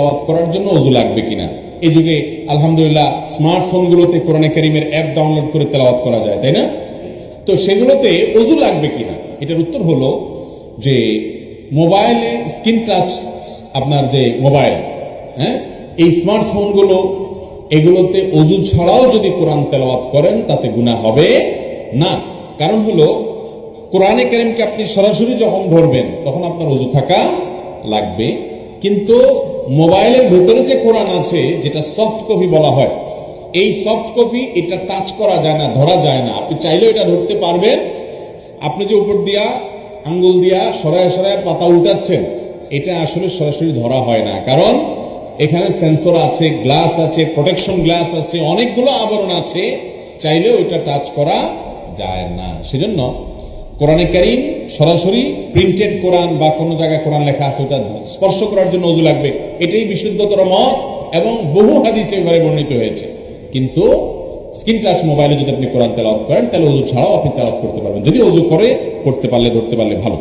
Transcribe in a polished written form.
তেলাওয়াত করার জন্য ওযু লাগবে কিনা। এই যুগে আলহামদুলিল্লাহ স্মার্টফোনগুলোতে কোরআনে কারীমের অ্যাপ ডাউনলোড করে তেলাওয়াত করা যায়, তাই না? তো সেগুলোতে ওযু লাগবে কিনা, এটার উত্তর হলো যে মোবাইলে স্ক্রিন টাচ, আপনার যে মোবাইল, হ্যাঁ, এই স্মার্টফোনগুলো, এগুলোতে ওযু ছাড়াও যদি কোরআন তেলাওয়াত করেন তাতে গুনাহ হবে না। কারণ হলো কোরআনে কারীমকে আপনি সরাসরি যখন ধরবেন তখন আপনার ওযু থাকা লাগবে, কিন্তু মোবাইলের ভেতরে যে কোরআন আছে, যেটা সফট কপি বলা হয়, এই সফট কপি এটা টাচ করা যায় না, ধরা যায় না। আপনি চাইলেও এটা ধরতে পারবেন, আপনি যে উপর দিয়া আঙ্গুল দিয়া সরায় সরায় পাতা উল্টাচ্ছেন, এটা আসলে সরাসরি ধরা হয় না। কারণ এখানে সেন্সর আছে, গ্লাস আছে, প্রোটেকশন গ্লাস আছে, অনেকগুলো আবরণ আছে, চাইলেও এটা টাচ করা যায় না। সেজন্য কোরআনে কারীম সরাসরি প্রিন্টেড কোরআন বা কোনো জায়গায় কোরআন লেখা আছে ওটা স্পর্শ করার জন্য ওযু লাগবে, এটাই বিশুদ্ধতর মত এবং বহু হাদিসে এবারে বর্ণিত হয়েছে। কিন্তু স্ক্রিন টাচ মোবাইলে যদি আপনি কোরআন তেলাওয়াত করেন তাহলে ওযু ছাড়াও আপনি তেলাওয়াত করতে পারবেন, যদি ওযু করে করতে পারলে, ধরতে পারলে ভালো।